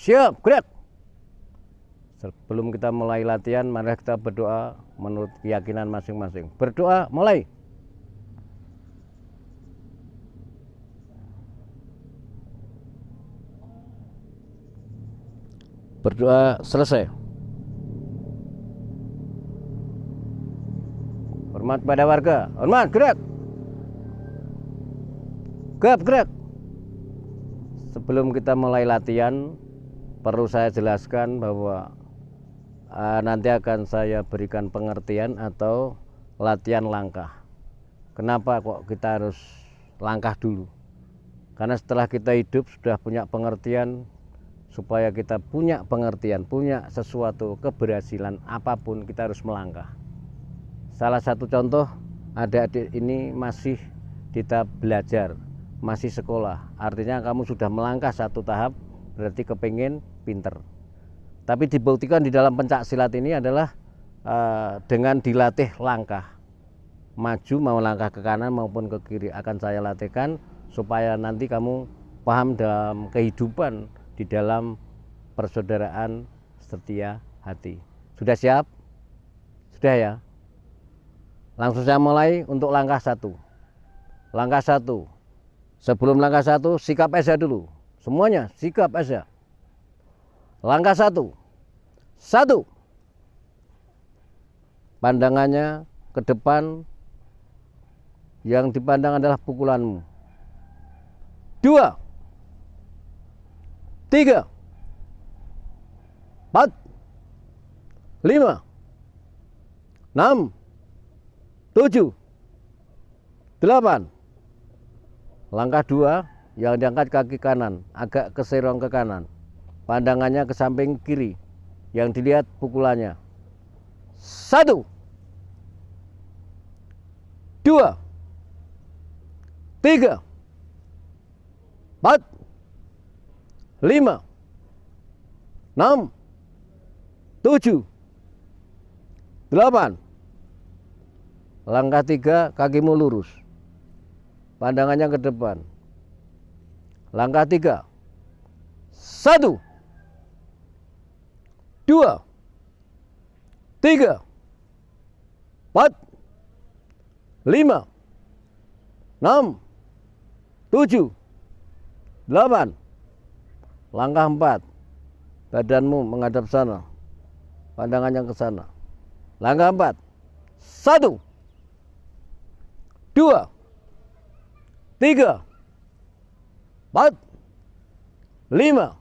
Siap, gerak. Sebelum kita mulai latihan, mari kita berdoa menurut keyakinan masing-masing. Berdoa, mulai. Berdoa selesai. Hormat pada warga. Hormat, gerak. Gerak. Sebelum kita mulai latihan, perlu saya jelaskan bahwa nanti akan saya berikan pengertian atau latihan langkah. Kenapa kok kita harus langkah dulu? Karena setelah kita hidup sudah punya pengertian, supaya kita punya pengertian, punya sesuatu keberhasilan apapun, kita harus melangkah. Salah satu contoh, adik-adik ini masih di tahap belajar, masih sekolah. Artinya kamu sudah melangkah satu tahap, berarti kepingin pinter. Tapi dibuktikan di dalam pencak silat ini adalah dengan dilatih langkah. Maju mau langkah ke kanan maupun ke kiri akan saya latihkan supaya nanti kamu paham dalam kehidupan di dalam persaudaraan setia hati. Sudah siap? Sudah ya? Langsung saya mulai untuk langkah 1. Langkah 1. Sebelum langkah 1, sikap esa dulu. Semuanya sikap esa. Langkah 1. 1. Pandangannya ke depan, yang dipandang adalah pukulanmu. 2. 3. 4. 5. 6. 7. 8. Langkah 2, yang diangkat kaki kanan, agak keserong ke kanan. Pandangannya ke samping kiri, yang dilihat pukulannya. 1. 2. 3. 4. 5. 6. 7. 8. Langkah 3, kakimu lurus. Pandangannya ke depan. Langkah 3. 1. 2. 3. 4. 5. 6. 7. 8. Langkah 4. Badanmu menghadap sana. Pandangannya ke sana. Langkah 4. 1. 2. 3. 4. 5.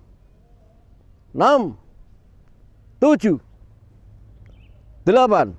6. 7. 8.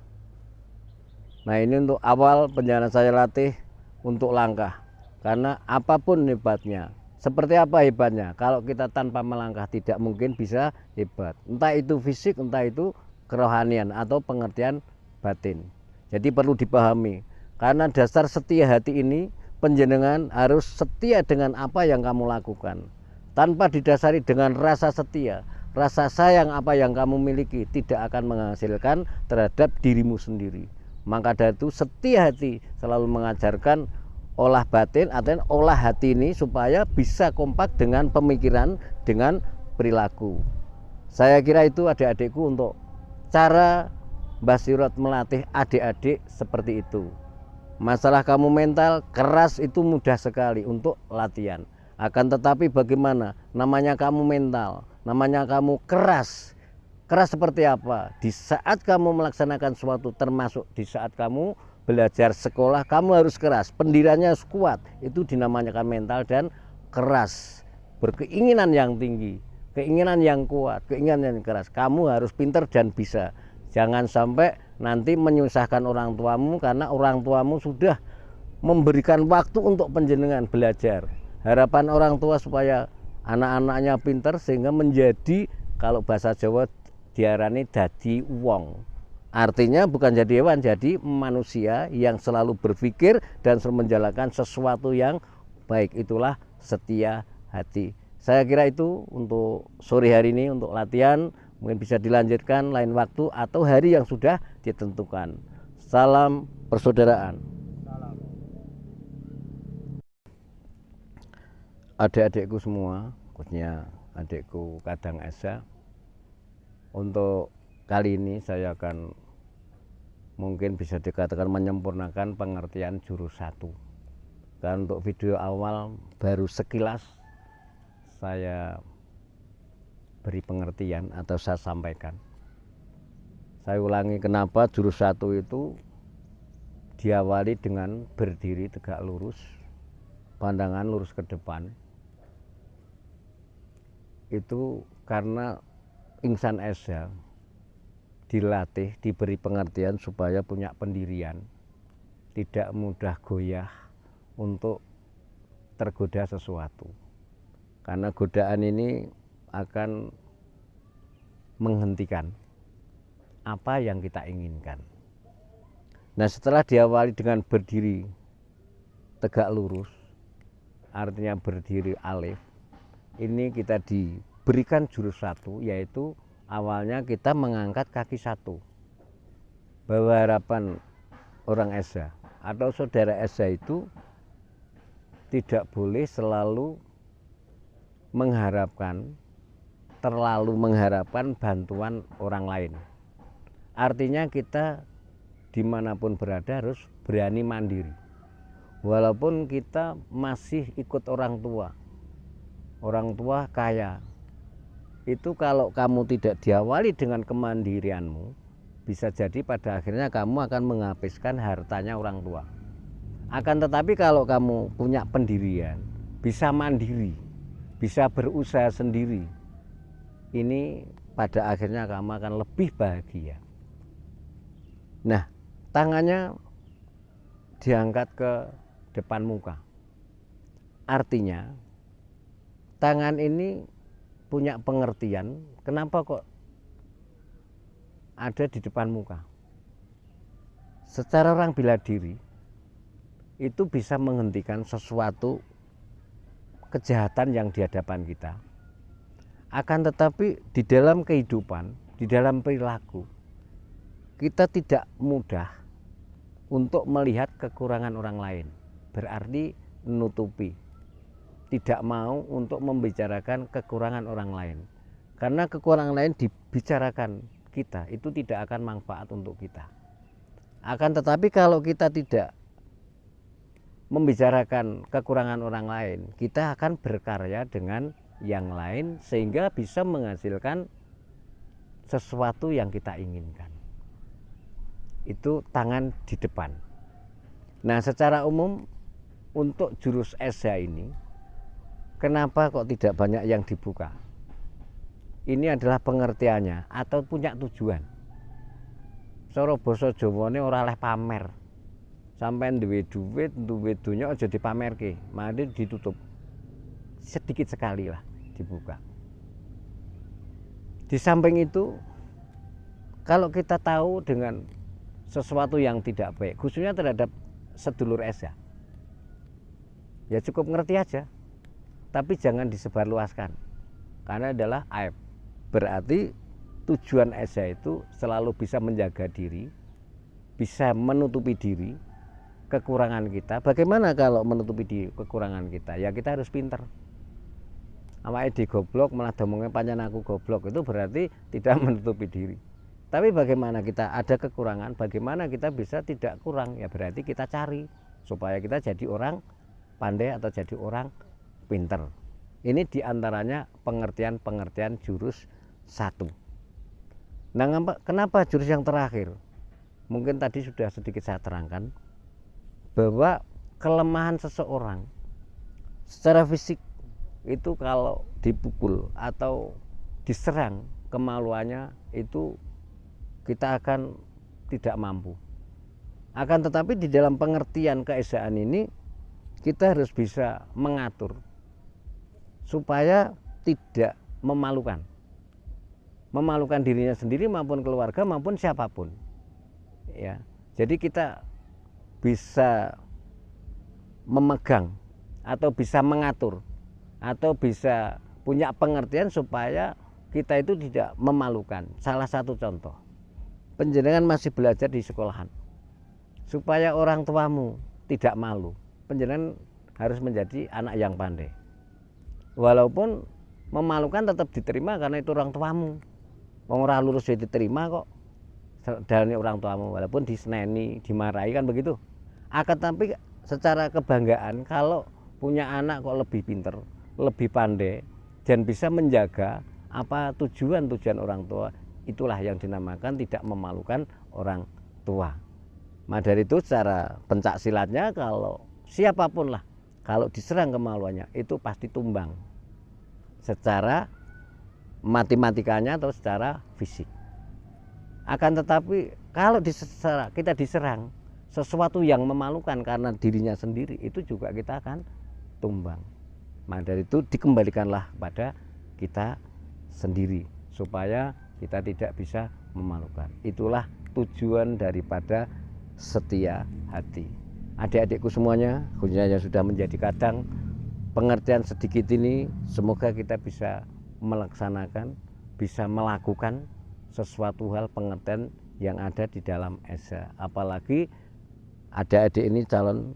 Nah, ini untuk awal perjalanan saya latih untuk langkah. Karena apapun hebatnya, seperti apa hebatnya, kalau kita tanpa melangkah tidak mungkin bisa hebat. Entah itu fisik, entah itu kerohanian atau pengertian batin. Jadi perlu dipahami. Karena dasar setia hati ini, panjenengan harus setia dengan apa yang kamu lakukan. Tanpa didasari dengan rasa setia, rasa sayang apa yang kamu miliki tidak akan menghasilkan terhadap dirimu sendiri. Maka dari itu setia hati selalu mengajarkan olah batin atau olah hati ini supaya bisa kompak dengan pemikiran, dengan perilaku. Saya kira itu adik-adikku untuk cara Mbah Sirot melatih adik-adik seperti itu. Masalah kamu mental keras itu mudah sekali untuk latihan. Akan tetapi bagaimana? Namanya kamu mental, namanya kamu keras. Keras seperti apa? Di saat kamu melaksanakan sesuatu, termasuk di saat kamu belajar sekolah, kamu harus keras. Pendiriannya harus kuat. Itu dinamakan mental dan keras. Berkeinginan yang tinggi, keinginan yang kuat, keinginan yang keras. Kamu harus pintar dan bisa. Jangan sampai nanti menyusahkan orang tuamu karena orang tuamu sudah memberikan waktu untuk panjenengan belajar. Harapan orang tua supaya anak-anaknya pintar sehingga menjadi, kalau bahasa Jawa diarani dadi wong. Artinya bukan jadi hewan, jadi manusia yang selalu berpikir dan selalu menjalankan sesuatu yang baik. Itulah setia hati. Saya kira itu untuk sore hari ini, untuk latihan. Mungkin bisa dilanjutkan lain waktu atau hari yang sudah ditentukan. Salam persaudaraan. Adik-adikku semua, khususnya adikku Kadang Esa. Untuk kali ini saya akan mungkin bisa dikatakan menyempurnakan pengertian jurus 1. Dan untuk video awal baru sekilas saya beri pengertian atau saya sampaikan. Saya ulangi, kenapa jurus 1 itu diawali dengan berdiri tegak lurus, pandangan lurus ke depan. Itu karena Ingsan Esa dilatih, diberi pengertian supaya punya pendirian, tidak mudah goyah untuk tergoda sesuatu, karena godaan ini akan menghentikan apa yang kita inginkan. Nah, setelah diawali dengan berdiri tegak lurus, artinya berdiri alif, ini kita diberikan jurus 1, yaitu awalnya kita mengangkat kaki 1. Bahwa harapan orang Esa atau saudara Esa itu tidak boleh selalu terlalu mengharapkan bantuan orang lain. Artinya kita dimanapun berada harus berani mandiri. Walaupun kita masih ikut orang tua kaya, itu kalau kamu tidak diawali dengan kemandirianmu, bisa jadi pada akhirnya kamu akan menghabiskan hartanya orang tua. Akan tetapi kalau kamu punya pendirian, bisa mandiri, bisa berusaha sendiri, ini pada akhirnya kamu akan lebih bahagia. Nah, tangannya diangkat ke depan muka. Artinya tangan ini punya pengertian, kenapa kok ada di depan muka. Secara orang bela diri itu bisa menghentikan sesuatu kejahatan yang di hadapan kita. Akan tetapi di dalam kehidupan, di dalam perilaku, kita tidak mudah untuk melihat kekurangan orang lain. Berarti menutupi, tidak mau untuk membicarakan kekurangan orang lain. Karena kekurangan lain dibicarakan kita, itu tidak akan manfaat untuk kita. Akan tetapi kalau kita tidak membicarakan kekurangan orang lain, kita akan berkarya dengan yang lain sehingga bisa menghasilkan sesuatu yang kita inginkan. Itu tangan di depan. Nah, secara umum untuk jurus Esa ini, kenapa kok tidak banyak yang dibuka? Ini adalah pengertiannya atau punya tujuan. Cara basa Jawane ora oleh pamer. Sampai duwe duit, duwe dunya aja dipamerke, mari ditutup. Sedikit sekali lah dibuka. Di samping itu, kalau kita tahu dengan sesuatu yang tidak baik, khususnya terhadap sedulur Esa, ya cukup ngerti aja, tapi jangan disebarluaskan, karena adalah aib. Berarti tujuan Esa itu selalu bisa menjaga diri, bisa menutupi diri, kekurangan kita. Bagaimana kalau menutupi diri kekurangan kita? Ya kita harus pinter. Awake di goblok malah domongnya pancen aku goblok, itu berarti tidak menutupi diri. Tapi bagaimana kita ada kekurangan, bagaimana kita bisa tidak kurang? Ya berarti kita cari supaya kita jadi orang pandai atau jadi orang pinter. Ini diantaranya pengertian jurus 1. Nah, kenapa jurus yang terakhir? Mungkin tadi sudah sedikit saya terangkan bahwa kelemahan seseorang secara fisik itu kalau dipukul atau diserang, kemaluannya itu kita akan tidak mampu. Akan tetapi di dalam pengertian keesaan ini kita harus bisa mengatur supaya tidak memalukan dirinya sendiri maupun keluarga maupun siapapun. Ya, jadi kita bisa memegang atau bisa mengatur atau bisa punya pengertian supaya kita itu tidak memalukan. Salah satu contoh, panjenengan masih belajar di sekolahan, supaya orang tuamu tidak malu, panjenengan harus menjadi anak yang pandai. Walaupun memalukan tetap diterima karena itu orang tuamu. Wong ora lurus ya diterima kok. Dalane orang tuamu walaupun diseneni, dimarahi kan begitu. Akan tapi secara kebanggaan kalau punya anak kok lebih pinter, lebih pandai dan bisa menjaga apa tujuan-tujuan orang tua, itulah yang dinamakan tidak memalukan orang tua. Nah dari itu secara pencak silatnya kalau siapapun lah kalau diserang kemaluannya itu pasti tumbang secara matematikanya atau secara fisik. Akan tetapi kalau kita diserang sesuatu yang memalukan karena dirinya sendiri, itu juga kita akan tumbang. Nah dari itu dikembalikanlah pada kita sendiri supaya kita tidak bisa memalukan. Itulah tujuan daripada setia hati. Adik-adikku semuanya, khususnya yang sudah menjadi kadang, pengertian sedikit ini semoga kita bisa melaksanakan, bisa melakukan sesuatu hal pengertian yang ada di dalam Esa. Apalagi adik-adik ini calon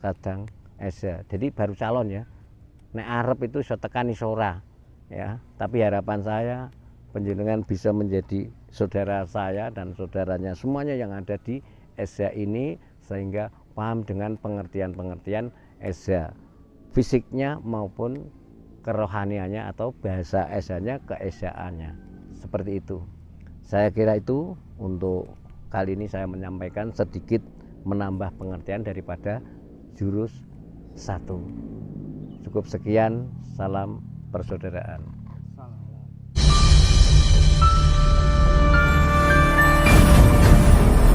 kadang Esa, jadi baru calon ya. Nek arep itu iso tekan iso ora ya, tapi harapan saya panjenengan bisa menjadi saudara saya dan saudaranya semuanya yang ada di Esa ini sehingga paham dengan pengertian-pengertian Esa fisiknya maupun kerohaniannya atau bahasa Esanya keesaannya. Seperti itu. Saya kira itu untuk kali ini saya menyampaikan sedikit menambah pengertian daripada jurus 1. Cukup sekian, salam persaudaraan.